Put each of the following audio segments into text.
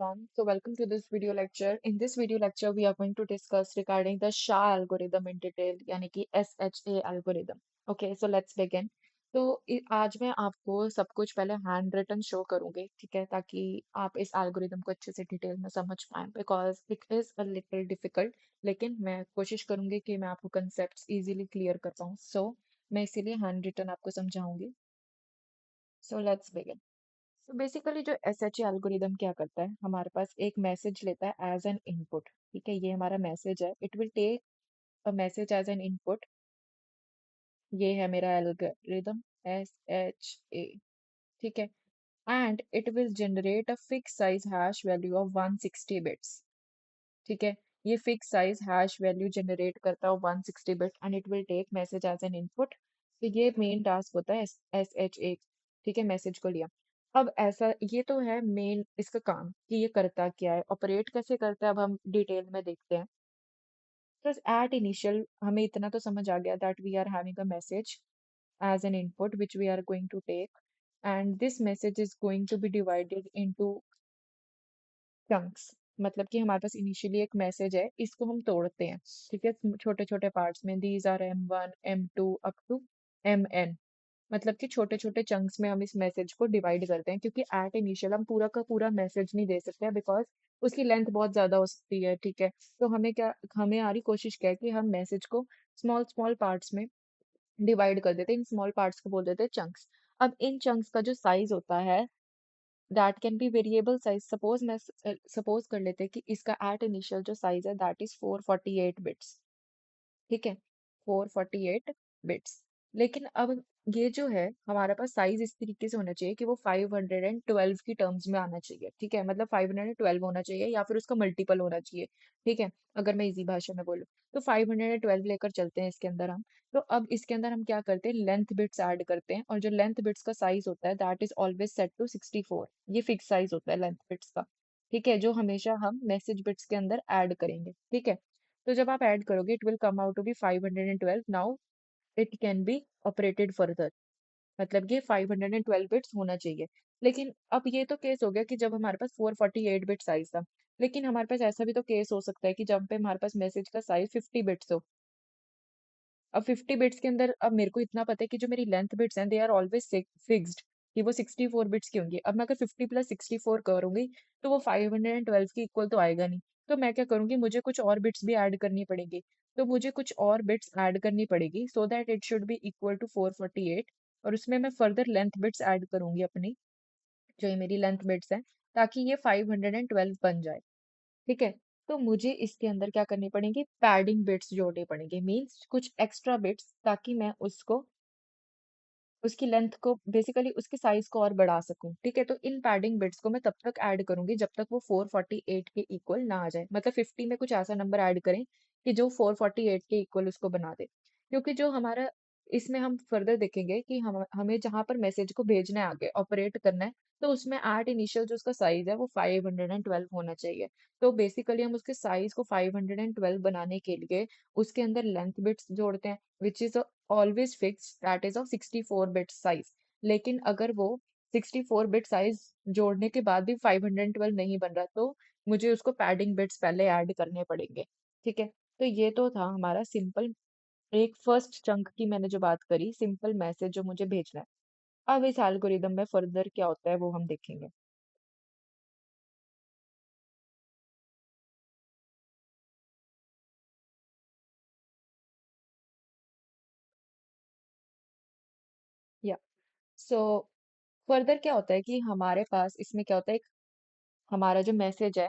everyone. So welcome to this video lecture. In this video lecture, we are going to discuss regarding the SHA algorithm in detail, यानी कि SHA algorithm. Okay, so let's begin. तो आज मैं आपको सब कुछ पहले hand written show करूंगी, ठीक है, ताकि आप इस एल्गोरिदम को अच्छे से डिटेल में समझ पाएं because it is a little difficult, लेकिन मैं कोशिश करूंगी कि मैं आपको कंसेप्ट इजीली क्लियर कर पाऊँ. मैं इसीलिए हैंड रिटन आपको समझाऊंगी. So let's begin. तो बेसिकली जो एस एच एल्गोरिदम क्या करता है, हमारे पास एक मैसेज लेता है एज एन इनपुट. ठीक है, ये हमारा मैसेज है. It will take a message as an input. ये है मेरा एल्गोरिदम SHA. ठीक है, and it will generate a fix size hash value of 160 bits. ठीक है, ये fix size hash value generate करता है 160 bit and it will take message as an input. तो ये मेन टास्क होता है SHA. ठीक है, मैसेज को लिया. अब ऐसा ये तो है मेन इसका काम कि ये करता क्या है, ऑपरेट कैसे करता है, अब हम डिटेल में देखते हैं. तो एट इनिशियल हमें इतना तो समझ आ गया that we are having a message as an input which we are going to take, and this message is going to be divided into chunks. मतलब कि हमारे पास इनिशियली एक मैसेज है, इसको हम तोड़ते हैं. ठीक है, छोटे छोटे पार्ट्स में. These are M1 M2 up to MN. मतलब कि छोटे छोटे चंक्स में हम इस मैसेज को डिवाइड करते हैं, क्योंकि एट इनिशियल हम पूरा का पूरा मैसेज नहीं दे सकते हैं बिकॉज उसकी लेंथ बहुत ज्यादा हो सकती है. ठीक है, तो हमें आ रही कोशिश क्या है कि हम मैसेज को स्मॉल स्मॉल पार्ट्स में डिवाइड कर देते हैं. इन स्मॉल पार्ट्स को बोल देते हैं चंक्स. अब इन चंक्स का जो साइज होता है that can be variable size. Suppose कर लेते हैं कि इसका एट इनिशियल जो साइज है दैट इज 448 बिट्स. ठीक है, 448 बिट्स. लेकिन अब ये जो है हमारे पास साइज इस तरीके से होना चाहिए कि वो 512 की टर्म्स में आना चाहिए. ठीक है, मतलब 512 होना चाहिए या फिर उसका मल्टीपल होना चाहिए. ठीक है, अगर मैं इजी भाषा में बोलूँ तो 512 लेकर चलते हैं इसके अंदर हम. तो अब इसके अंदर हम क्या करते हैं, लेंथ बिट्स ऐड करते हैं, और जो लेंथ बिट्स का साइज होता है that is always set to 64. ये फिक्स साइज होता है लेंथ बिट्स का. ठीक है, जो हमेशा हम मैसेज बिट्स के अंदर ऐड करेंगे. ठीक है, तो जब आप ऐड करोगे it will come out to be 512. Now it can be operated further. मतलब ये 512 बिट्स होना चाहिए. लेकिन अब ये तो केस हो गया कि जब हमारे पास 448 बिट साइज था. लेकिन हमारे पास ऐसा भी तो केस हो सकता है कि जब पे हमारे पास मैसेज का साइज 50 बिट्स हो. अब 50 बिट्स के अंदर अब मेरे को इतना पता है कि जो मेरी लेंथ बिट्स हैं दे आर ऑलवेज फिक्स्ड, कि वो 64 बिट्स की होंगी. अब मैं अगर 50 प्लस 64 करूंगी तो वो 512 के इक्वल तो आएगा नहीं. तो मैं क्या करूंगी, मुझे कुछ और बिट्स भी ऐड करनी पड़ेगी. तो मुझे कुछ और बिट्स ऐड करनी पड़ेगी so that it should be equal to 448. और उसमें मैं फर्दर लेंथ बिट्स ऐड करूंगी अपनी, जो ये मेरी लेंथ बिट्स हैं, ताकि ये 512 बन जाए. ठीक है, तो मुझे इसके अंदर क्या करनी पड़ेगी, पैडिंग बिट्स जोड़नी पड़ेंगे, मीन्स कुछ एक्स्ट्रा बिट्स, ताकि मैं उसको उसकी लेंथ को बेसिकली उसके साइज को और बढ़ा सकूं. ठीक है, तो इन पैडिंग बिट्स को मैं तब तक ऐड करूंगी जब तक वो 448 के इक्वल ना आ जाए. मतलब 50 में कुछ ऐसा नंबर ऐड करें कि जो 448 के इक्वल उसको बना दे. क्योंकि जो हमारा इसमें हम फर्दर देखेंगे कि हमें जहां पर मैसेज को भेजना है, आगे ऑपरेट करना है, तो उसमें एट इनिशियल जो उसका साइज है वो 512 होना चाहिए. तो बेसिकली हम उसके साइज को 512 बनाने के लिए उसके अंदर लेंथ बिट्स जोड़ते हैं which is always fix, that is of 64 bit size. लेकिन अगर वो 64 बिट साइज जोड़ने के बाद भी 512 नहीं बन रहा, तो मुझे उसको पैडिंग बिट्स पहले ऐड करने पड़ेंगे. ठीक है, तो ये तो था हमारा सिंपल एक फर्स्ट चंक की मैंने जो बात करी, सिंपल मैसेज जो मुझे भेजना है. अब इस एल्गोरिदम में फर्दर क्या होता है वो हम देखेंगे. या सो फर्दर क्या होता है कि हमारे पास इसमें क्या होता है, हमारा जो मैसेज है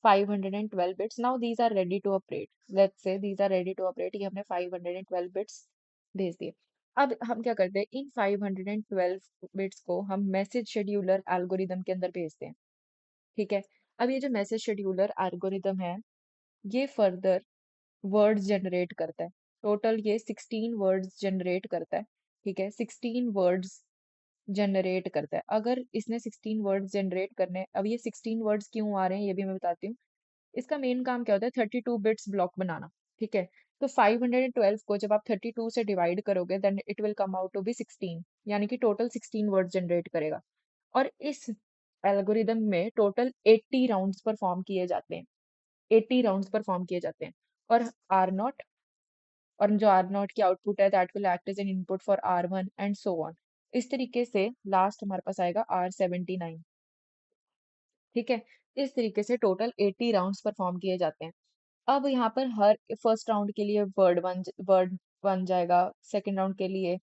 512 bits. Now these are ready to operate. Let's say these are ready to operate, ये हमने 512 बिट्स भेज दिए. अब हम क्या करते हैं, इन 512 बिट्स को हम मैसेज शेड्यूलर एल्गोरिदम के अंदर भेजते हैं. ठीक है, अब ये जो मैसेज शेड्यूलर एल्गोरिदम है ये फर्दर वर्ड्स जनरेट करता है. टोटल ये 16 वर्ड्स जनरेट करता है. ठीक है, 16 वर्ड्स जनरेट करता है. अगर इसने 16 वर्ड्स जनरेट करने हैं, अब ये 16 वर्ड्स क्यों आ रहे हैं ये भी मैं बताती हूँ. इसका मेन काम क्या होता है, 32 बिट्स ब्लॉक बनाना. ठीक है, तो 512 को जब आप 32 से डिवाइड करोगे then it will come out to be 16, यानी कि टोटल 16 वर्ड्स जनरेट करेगा. और इस एल्गोरिदम में टोटल 80 राउंड्स परफॉर्म किए जाते हैं। 80 राउंड्स परफॉर्म किए जाते हैं। और आर नॉट, और जो आर नॉट की आउटपुट है that will act as an input for R one and so on. इस तरीके से लास्ट हमारे पास आएगा R79। ठीक है। इस तरीके से टोटल 80 राउंड्स परफॉर्म किए जाते हैं। अब यहाँ पर हर फर्स्ट राउंड के लिए वर्ड वन जाएगा, सेकंड राउंड के लिए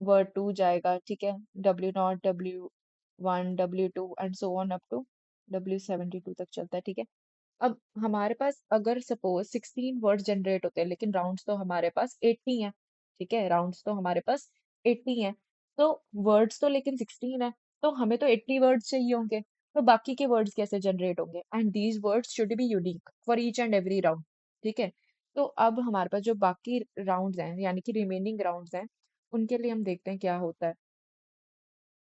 वर्ड टू जाएगा। ठीक है। W0, W1, W2 and so on up to W72 तक चलता है। ठीक है। अब हमारे पास अगर सपोज 16 वर्ड्स जनरेट होते हैं लेकिन राउंड्स तो हमारे पास 80 हैं। ठीक है। राउंड्स तो हमारे पास 80 हैं। तो वर्ड्स तो लेकिन 16 है, तो हमें तो 80 वर्ड्स चाहिए होंगे। तो बाकी के वर्ड्स कैसे जनरेट होंगे? And these words should be unique for each and every round. ठीक है। तो अब हमारे पास जो बाकी राउंड्स हैं यानी कि रिमेनिंग राउंड्स हैं, उनके लिए हम देखते हैं क्या होता है।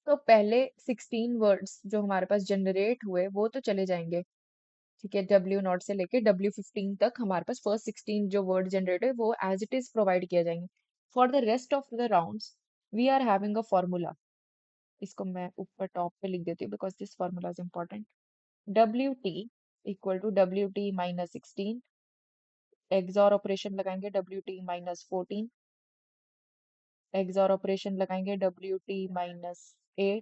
तो पहले 16 वर्ड्स जो हमारे पास जनरेट हुए वो तो चले जाएंगे। ठीक है। W0 से लेके W15 तक हमारे पास फर्स्ट 16 जो वर्ड जनरेट है वो एज इट इज प्रोवाइड किया जाएंगे। For the rest of the rounds we are having a formula. इसको मैं ऊपर टॉप पे लिख देती हूँ because this formula is important. WT equal to WT-16। XOR operation लगाएंगे WT-14। एक्सॉर ऑपरेशन लगाएंगे WT-8।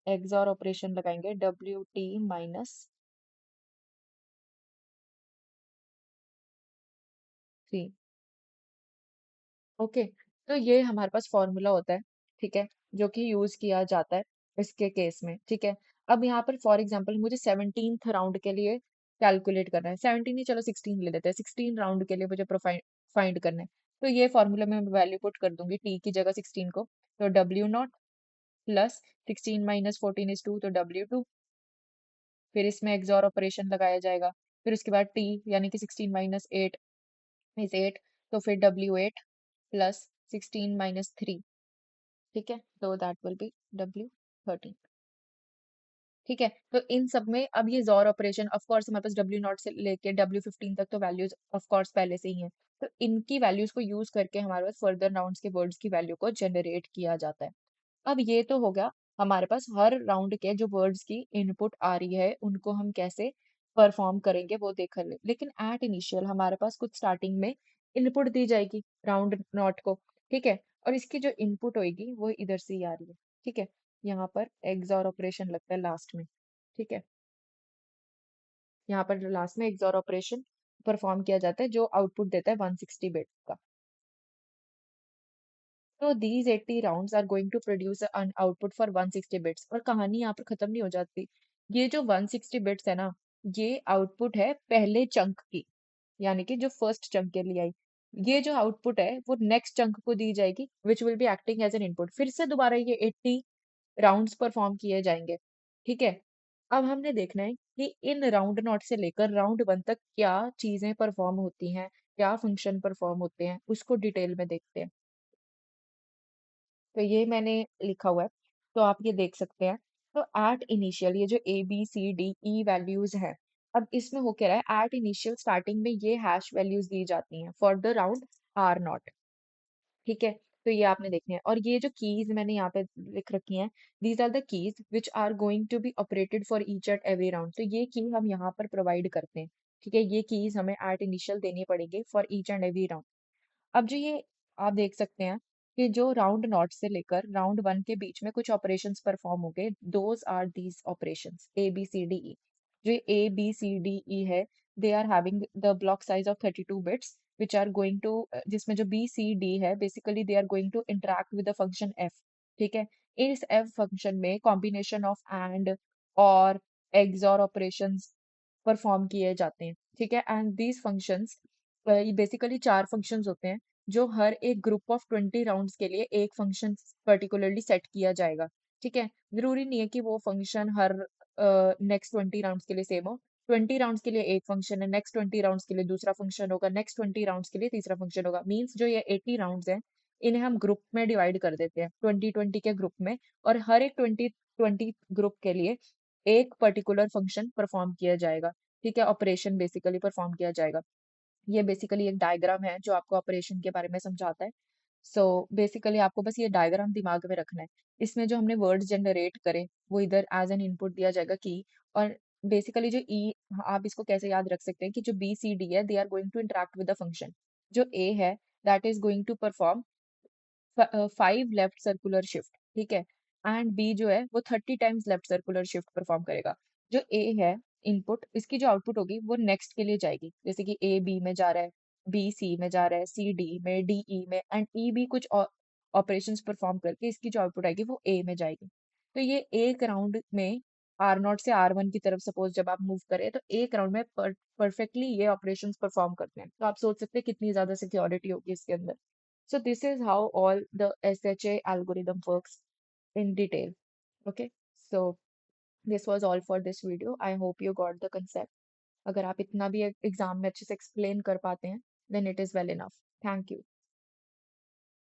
एक्सॉर ऑपरेशन लगाएंगे WT-3। ओके। तो ये हमारे पास फॉर्मूला होता है। ठीक है। जो कि यूज किया जाता है इसके केस में। ठीक है। अब यहाँ पर फॉर एग्जांपल मुझे 17th राउंड के लिए कैलकुलेट करना है। 17 ही चलो 16 ले लेते हैं। 16 राउंड के लिए मुझे फाइंड करना है। तो ये फॉर्मूला में वैल्यू पुट कर दूंगी टी की जगह 16 को। तो W0 प्लस 16 - 14 = 2, तो W2। फिर इसमें एक्सॉर ऑपरेशन लगाया जाएगा। फिर उसके बाद टी यानी कि 16 - 8 इज 8। तो फिर W8 प्लस 16 - 3। ठीक है। तो दैट विल बी W13। ठीक है। तो इन सब में अब ये जॉर ऑपरेशन ऑफ कोर्स हमारे पास W0 से लेके W15 तक तो वैल्यूज ऑफ कोर्स पहले से ही हैं। तो इनकी वैल्यूज को यूज करके हमारे पास फर्दर राउंड्स के वर्ड्स की वैल्यू को जनरेट किया जाता है। अब ये तो हो गया हमारे पास हर राउंड के जो वर्ड्स की इनपुट आ रही है उनको हम कैसे परफॉर्म करेंगे वो देख ले। लेकिन एट इनिशियल हमारे पास कुछ स्टार्टिंग में इनपुट दी जाएगी राउंड नॉट को। ठीक है। और इसकी जो इनपुट होगी वो इधर से ही आ रही है। ठीक है। यहाँ पर एक्सॉर ऑपरेशन लगता है लास्ट में। ठीक है। यहाँ पर लास्ट में एक्सॉर ऑपरेशन परफॉर्म किया जाता है जो आउटपुट देता है 160 बिट का। तो these 80 rounds are going to produce an output for 160 bits। और कहानी यहाँ पर खत्म नहीं हो जाती। ये जो 160 बिट्स है ना, ये आउटपुट है पहले चंक की, यानी कि जो फर्स्ट चंक के लिए आई। ये जो आउटपुट है वो नेक्स्ट चंक को दी जाएगी which will be acting as an input. फिर से दोबारा ये 80 राउंड्स परफॉर्म किए जाएंगे। ठीक है। अब हमने देखना है कि इन राउंड नॉट से लेकर राउंड वन तक क्या चीजें परफॉर्म होती हैं, क्या फंक्शन परफॉर्म होते हैं, उसको डिटेल में देखते हैं। तो ये मैंने लिखा हुआ है, तो आप ये देख सकते हैं। तो एट इनिशियल ये जो A B C D E values है, अब इसमें हो क्या रहा है, एट इनिशियल स्टार्टिंग में ये हैश वैल्यूज दी जाती हैं फॉर द राउंड R0। ठीक है। तो ये आपने देखने हैं और ये जो कीज मैंने यहाँ पे लिख रखी हैं, these are the keys which are going to be operated for each and every round. तो ये की हम यहाँ पर प्रोवाइड करते हैं। ठीक है। ये कीज हमें एट इनिशियल देनी पड़ेगी for each and every round. अब जो ये आप देख सकते हैं कि जो राउंड नॉट से लेकर राउंड वन के बीच में कुछ ऑपरेशंस परफॉर्म हो गए, those are these operations A B C D E। जो A B C D E है, they are having the block size of 32 bits which are going to, जिसमें जो B C D है basically they are going to interact with the function F। ठीक है। इस F function में combination of and और XOR operations perform किए जाते हैं। ठीक है। एंड दीज फंक्शंस ये बेसिकली चार फंक्शंस होते हैं जो हर एक ग्रुप ऑफ 20 राउंड्स के लिए एक फंक्शन पर्टिकुलरली सेट किया जाएगा। ठीक है। जरूरी नहीं है कि वो फंक्शन हर नेक्स्ट 20 राउंड्स के लिए सेम हो। 20 राउंड्स के लिए एक फंक्शन है, नेक्स्ट 20 राउंड्स के लिए दूसरा फंक्शन होगा, नेक्स्ट 20 राउंड्स के लिए तीसरा फंक्शन होगा। मीन्स जो ये 80 राउंड्स हैं इन्हें हम ग्रुप में डिवाइड कर देते हैं, 20-20 के ग्रुप में। और हर एक 20-20 ग्रुप के लिए एक पर्टिकुलर फंक्शन परफॉर्म किया जाएगा। ठीक है। ऑपरेशन बेसिकली परफॉर्म किया जाएगा। ये बेसिकली एक डायग्राम है जो आपको ऑपरेशन के बारे में समझाता है। सो बेसिकली आपको बस ये डायग्राम दिमाग में रखना है। इसमें जो हमने वर्ड्स जनरेट करे वो इधर एज एन इनपुट दिया जाएगा की, और बेसिकली जो ई, आप इसको कैसे याद रख सकते हैं कि जो बी सी डी है they are going to interact with the function. जो ए है that is going to perform 5 left circular shift, ठीक है। एंड बी जो है वो 30 टाइम्स लेफ्ट सर्कुलर शिफ्ट परफॉर्म करेगा। जो ए है इनपुट, इसकी जो आउटपुट होगी वो नेक्स्ट के लिए जाएगी, जैसे कि ए बी में जा रहा है, बी सी में जा रहा है, सी डी में, डी ई में, एंड ई भी कुछ ऑपरेशंस परफॉर्म करके इसकी जो आउटपुट आएगी वो ए में जाएगी। तो ये एक राउंड में आर नॉट से आर वन की तरफ सपोज जब आप मूव करें तो एक राउंड में परफेक्टली ये ऑपरेशंस परफॉर्म करते हैं। तो आप सोच सकते हैं कितनी ज्यादा सिक्योरिटी होगी इसके अंदर। So this is how all the SHA algorithm works in detail. Okay. So this was all for this video. I hope you got the concept. अगर आप इतना भी एग्जाम में अच्छे से एक्सप्लेन कर पाते हैं then it is well enough. Thank you.